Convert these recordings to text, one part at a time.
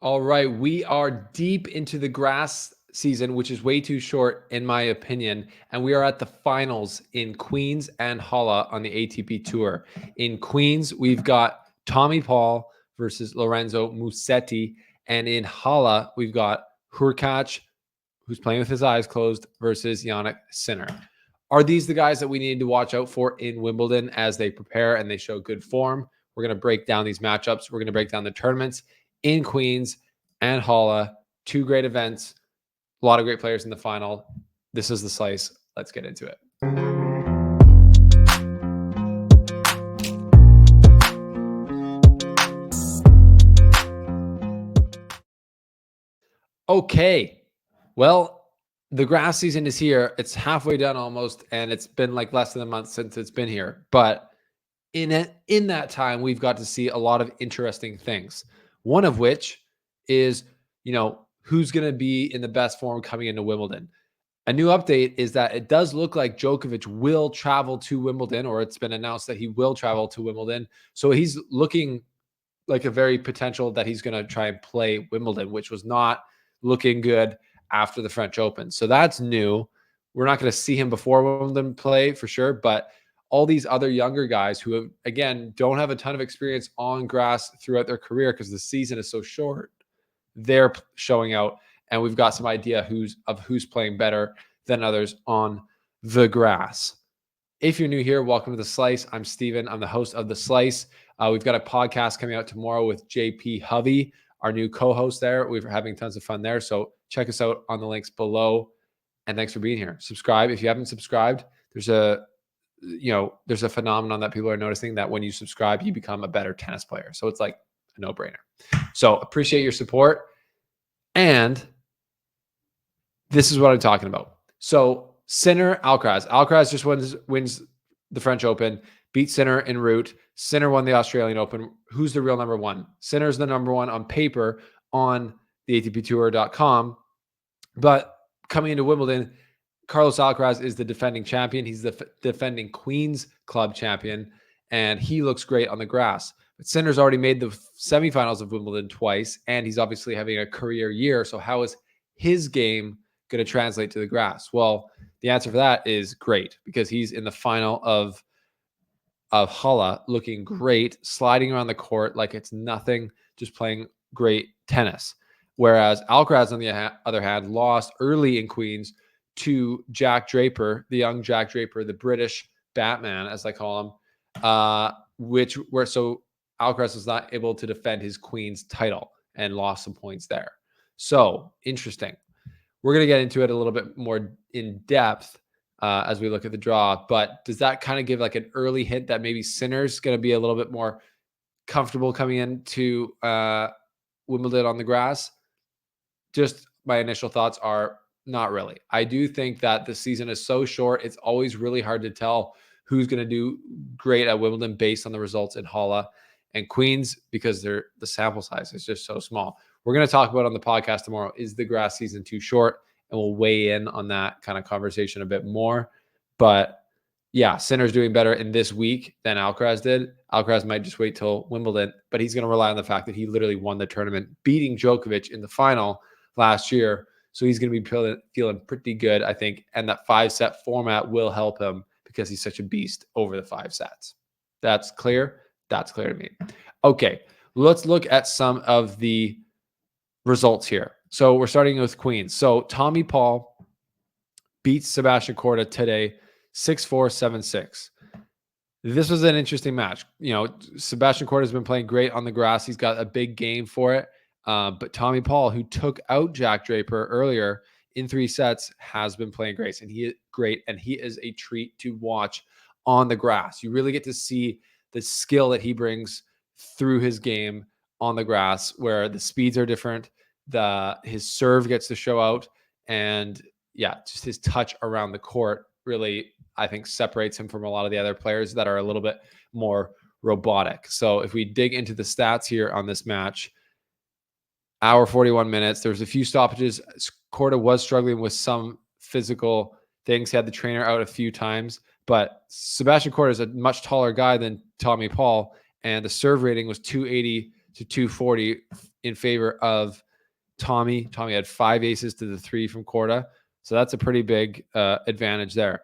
All right, we are deep into the grass season, which is way too short, in my opinion. And we are at the finals in Queens and Halle on the ATP Tour. In Queens, we've got Tommy Paul versus Lorenzo Musetti. And in Halle, we've got Hurkacz, who's playing with his eyes closed, versus Jannik Sinner. Are these the guys that we need to watch out for in Wimbledon as they prepare and they show good form? We're going to break down these matchups. We're going to break down the tournaments in Queens and Halle. Two great events, a lot of great players in the final. This is The Slice. Let's get into it. Okay. Well, the grass season is here. It's halfway done almost, and it's been like less than a month since it's been here. But in that time, we've got to see a lot of interesting things. One of which is, who's going to be in the best form coming into Wimbledon. A new update is that it does look like Djokovic will travel to Wimbledon, or it's been announced that he will travel to Wimbledon. So he's looking like a very potential that he's going to try and play Wimbledon, which was not looking good after the French Open. So that's new. We're not going to see him before Wimbledon play for sure, but all these other younger guys who have, again, don't have a ton of experience on grass throughout their career because the season is so short, they're showing out, and we've got some idea who's playing better than others on the grass. If you're new here, welcome to The Slice. I'm Steven. I'm the host of The Slice. We've got a podcast coming out tomorrow with JP Hovey, our new co-host there. We're having tons of fun there. So check us out on the links below. And thanks for being here. Subscribe. If you haven't subscribed, there's a phenomenon that people are noticing that when you subscribe, you become a better tennis player. So it's like a no-brainer. So appreciate your support. And this is what I'm talking about. So Sinner, Alcaraz. Alcaraz just wins the French Open, beat Sinner en route. Sinner won the Australian Open. Who's the real number one? Sinner's the number one on paper on the ATPTour.com. But coming into Wimbledon, Carlos Alcaraz is the defending champion. He's the defending Queen's Club champion, and he looks great on the grass. But Sinner's already made the semifinals of Wimbledon twice, and he's obviously having a career year. So how is his game going to translate to the grass? Well, the answer for that is great, because he's in the final of Halle, looking great, sliding around the court like it's nothing, just playing great tennis. Whereas Alcaraz, on the other hand, lost early in Queens to Jack Draper, the young Jack Draper, the British Batman, as I call him, so Alcaraz was not able to defend his Queen's title and lost some points there. So interesting. We're going to get into it a little bit more in depth as we look at the draw. But does that kind of give like an early hint that maybe Sinner's going to be a little bit more comfortable coming into Wimbledon on the grass? Just my initial thoughts are not really. I do think that the season is so short. It's always really hard to tell who's going to do great at Wimbledon based on the results in Halle and Queens, because the sample size is just so small. We're going to talk about on the podcast tomorrow, is the grass season too short? And we'll weigh in on that kind of conversation a bit more. But yeah, Sinner's doing better in this week than Alcaraz did. Alcaraz might just wait till Wimbledon, but he's going to rely on the fact that he literally won the tournament, beating Djokovic in the final last year. So he's going to be feeling pretty good, I think. And that 5-set format will help him because he's such a beast over the 5 sets. That's clear? That's clear to me. Okay, let's look at some of the results here. So we're starting with Queens. So Tommy Paul beats Sebastian Korda today, 6-4, 7-6. This was an interesting match. Sebastian Korda has been playing great on the grass. He's got a big game for it. But Tommy Paul, who took out Jack Draper earlier in 3 sets, has been playing great. And he is a treat to watch on the grass. You really get to see the skill that he brings through his game on the grass, where the speeds are different. His serve gets to show out, and just his touch around the court really, I think, separates him from a lot of the other players that are a little bit more robotic. So if we dig into the stats here on this match, hour 41 minutes, there was a few stoppages. Korda was struggling with some physical things. He had the trainer out a few times, but Sebastian Korda is a much taller guy than Tommy Paul, and the serve rating was 280 to 240 in favor of Tommy. Tommy had 5 aces to the 3 from Korda. So that's a pretty big advantage there.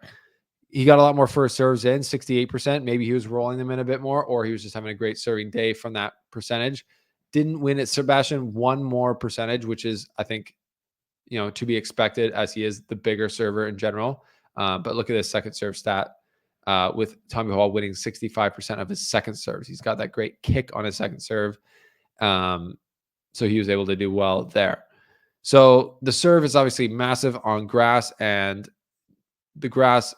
He got a lot more first serves in, 68%. Maybe he was rolling them in a bit more, or he was just having a great serving day from that percentage. Didn't win it. Sebastian one more percentage, which is, I think, to be expected as he is the bigger server in general. But look at this second serve stat with Tommy Paul winning 65% of his second serves. He's got that great kick on his second serve. So he was able to do well there. So the serve is obviously massive on grass, and the grass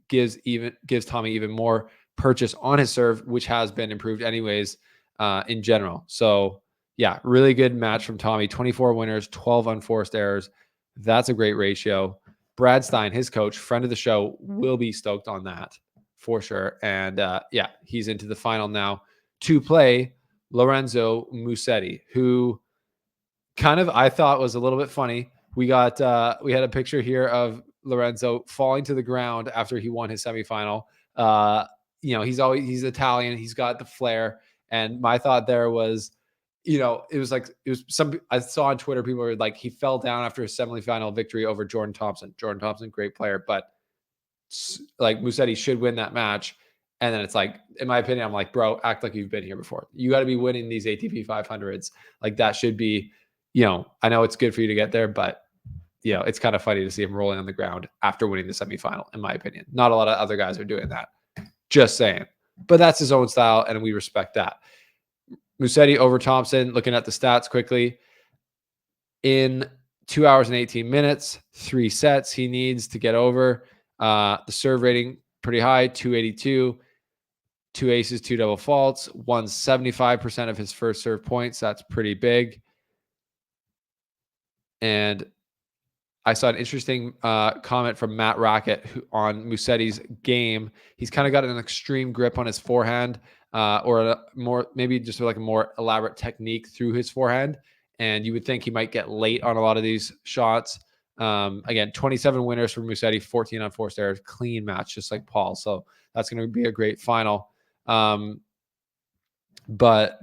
gives Tommy even more purchase on his serve, which has been improved anyways in general. So yeah, really good match from Tommy. 24 winners, 12 unforced errors. That's a great ratio. Brad Stein, his coach, friend of the show, will be stoked on that for sure. And yeah, he's into the final now to play Lorenzo Musetti, who kind of I thought was a little bit funny. We had a picture here of Lorenzo falling to the ground after he won his semifinal. He's Italian. He's got the flair. And my thought there was, I saw on Twitter, people were like, he fell down after a semifinal victory over Jordan Thompson. Jordan Thompson, great player, but like Musetti should win that match. And then it's like, in my opinion, I'm like, bro, act like you've been here before. You got to be winning these ATP 500s. Like that should be, I know it's good for you to get there, but it's kind of funny to see him rolling on the ground after winning the semifinal, in my opinion. Not a lot of other guys are doing that. Just saying. But that's his own style, and we respect that. Musetti over Thompson, looking at the stats quickly. In 2 hours and 18 minutes, 3 sets he needs to get over. The serve rating, pretty high, 282. 2 aces, 2 double faults. Won 75% of his first serve points. That's pretty big. And I saw an interesting comment from Matt Rackett on Musetti's game. He's kind of got an extreme grip on his forehand, or maybe just like a more elaborate technique through his forehand. And you would think he might get late on a lot of these shots. Again, 27 winners for Musetti, 14 unforced errors, clean match, just like Paul. So that's going to be a great final. But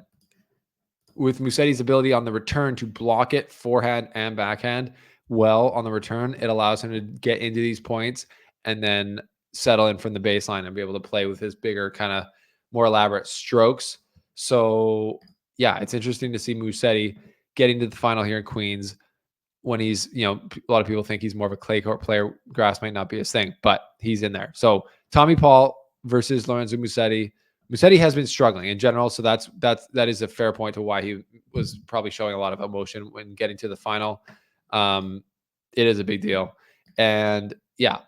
with Musetti's ability on the return to block it forehand and backhand well on the return, it allows him to get into these points and then settle in from the baseline and be able to play with his bigger, kind of more elaborate strokes. So yeah, it's interesting to see Musetti getting to the final here in Queens when he's, a lot of people think he's more of a clay court player. Grass might not be his thing, but he's in there. So Tommy Paul versus Lorenzo Musetti. Musetti has been struggling in general, so that is a fair point to why he was probably showing a lot of emotion when getting to the final. It is a big deal. And yeah,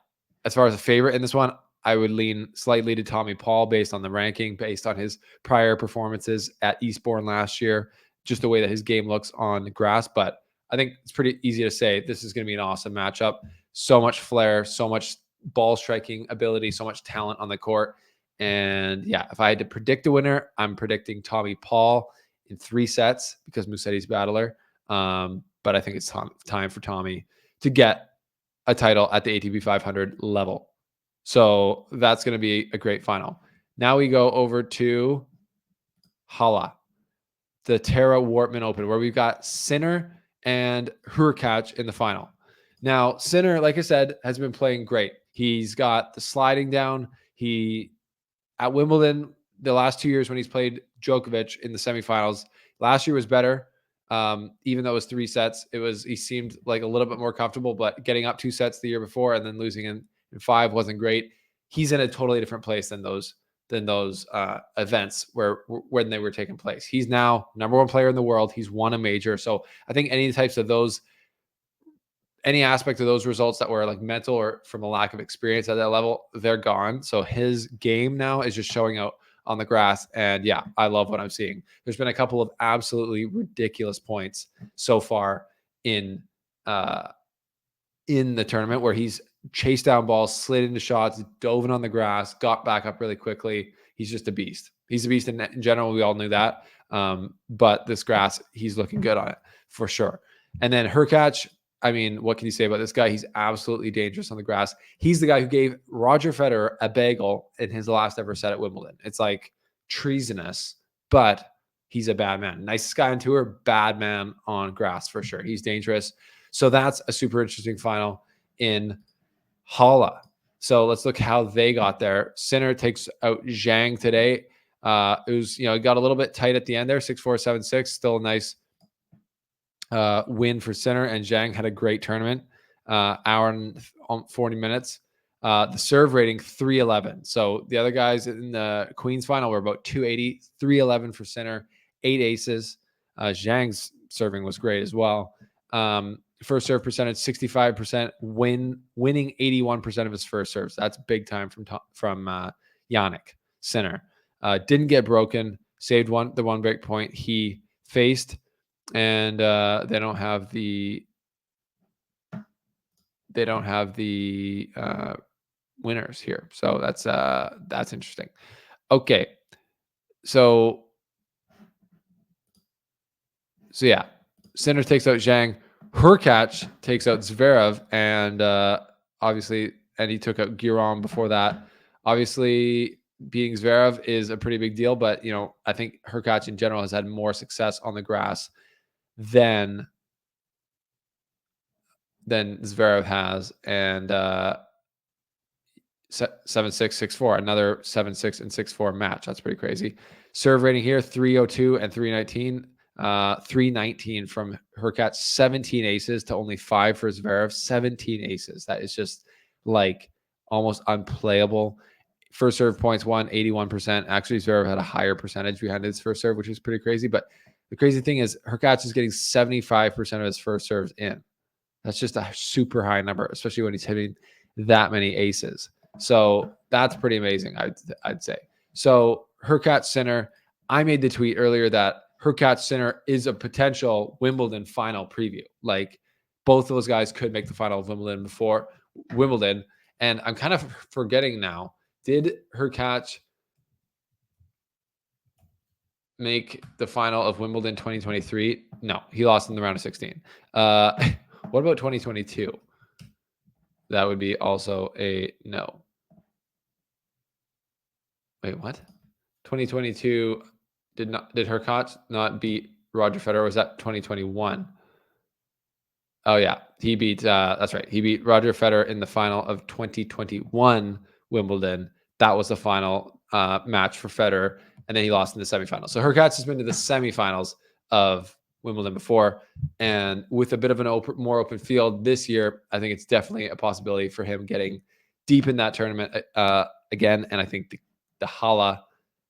as far as a favorite in this one, I would lean slightly to Tommy Paul based on the ranking, based on his prior performances at Eastbourne last year, just the way that his game looks on grass. But I think it's pretty easy to say this is going to be an awesome matchup. So much flair, so much ball striking ability, so much talent on the court. And yeah, if I had to predict a winner, I'm predicting Tommy Paul in 3 sets because Musetti's battler. But I think it's time for Tommy to get a title at the ATP 500 level. So that's going to be a great final. Now we go over to Halle, the Tara Wortman Open, where we've got Sinner and Hurkacz in the final. Now, Sinner, like I said, has been playing great. He's got the sliding down. At Wimbledon, the last 2 years when he's played Djokovic in the semifinals, last year was better. Even though it was 3 sets, he seemed like a little bit more comfortable, but getting up 2 sets the year before and then losing in 5 wasn't great. He's in a totally different place than those events when they were taking place. He's now number 1 player in the world. He's won a major. So I think any aspect of those results that were like mental or from a lack of experience at that level, they're gone. So his game now is just showing out on the grass. And yeah, I love what I'm seeing. There's been a couple of absolutely ridiculous points so far in the tournament where he's chased down balls, slid into shots, dove in on the grass, got back up really quickly. He's just a beast. He's a beast in general. We all knew that. But this grass, he's looking good on it for sure. And then Hurkacz, I mean, what can you say about this guy? He's absolutely dangerous on the grass. He's the guy who gave Roger Federer a bagel in his last ever set at Wimbledon. It's like treasonous, but he's a bad man. Nicest guy on tour, bad man on grass for sure. He's dangerous. So that's a super interesting final in Hala. So let's look how they got there. Sinner takes out Zhang today. It was, it got a little bit tight at the end there, 6-4, 7-6. Still a nice win for Sinner, and Zhang had a great tournament, hour and 40 minutes. The serve rating 311. So the other guys in the Queens final were about 280, 311 for Sinner, 8 aces. Zhang's serving was great as well. First serve percentage 65%, winning 81% of his first serves. That's big time from Jannik Sinner. Didn't get broken, saved the one break point he faced, and they don't have the winners here. So that's interesting. Okay. So yeah, Sinner takes out Zhang. Hurkacz takes out Zverev, and obviously, and he took out Giron before that. Obviously, beating Zverev is a pretty big deal, but I think Hurkacz in general has had more success on the grass than Zverev has, and 7-6, 6-4, another 7-6 and 6-4 match. That's pretty crazy. Serve rating here 302 and 319. 319 from Hurkacz, 17 aces to only 5 for Zverev. 17 aces. That is just like almost unplayable. First serve points won 81%. Actually, Zverev had a higher percentage behind his first serve, which is pretty crazy. But the crazy thing is Hurkacz is getting 75% of his first serves in. That's just a super high number, especially when he's hitting that many aces. So that's pretty amazing, I'd say. So Hurkacz Sinner, I made the tweet earlier that Hurkacz Sinner is a potential Wimbledon final preview. Like both of those guys could make the final of Wimbledon before Wimbledon. And I'm kind of forgetting now, did Hurkacz make the final of Wimbledon 2023? No, he lost in the round of 16. What about 2022? That would be also a no. Wait, what? 2022 did Hurkacz not beat Roger Federer? Was that 2021? Oh yeah, he beat. That's right. He beat Roger Federer in the final of 2021 Wimbledon. That was the final match for Federer, and then he lost in the semifinals. So Hurkacz has been to the semifinals of Wimbledon before, and with a bit of an more open field this year, I think it's definitely a possibility for him getting deep in that tournament again. And I think the Hala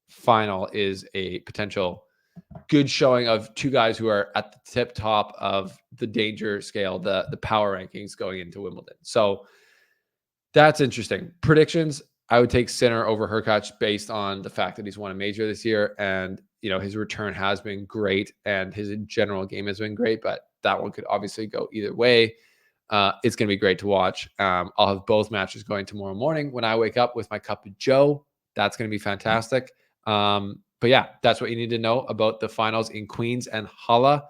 final is a potential good showing of two guys who are at the tip top of the danger scale, the power rankings going into Wimbledon. So that's interesting. Predictions, I would take Sinner over Hurkacz based on the fact that he's won a major this year, and his return has been great and his general game has been great, but that one could obviously go either way. It's going to be great to watch. I'll have both matches going tomorrow morning when I wake up with my cup of Joe. That's going to be fantastic. But yeah, that's what you need to know about the finals in Queens and Hala.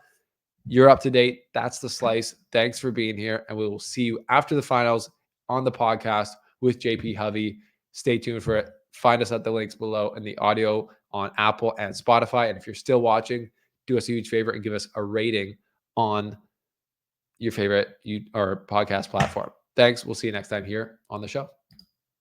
You're up to date. That's the slice. Thanks for being here, and we will see you after the finals on the podcast with JP Hovey. Stay tuned for it. Find us at the links below and the audio on Apple and Spotify. And if you're still watching, do us a huge favor and give us a rating on your favorite or podcast platform. Thanks. We'll see you next time here on the show.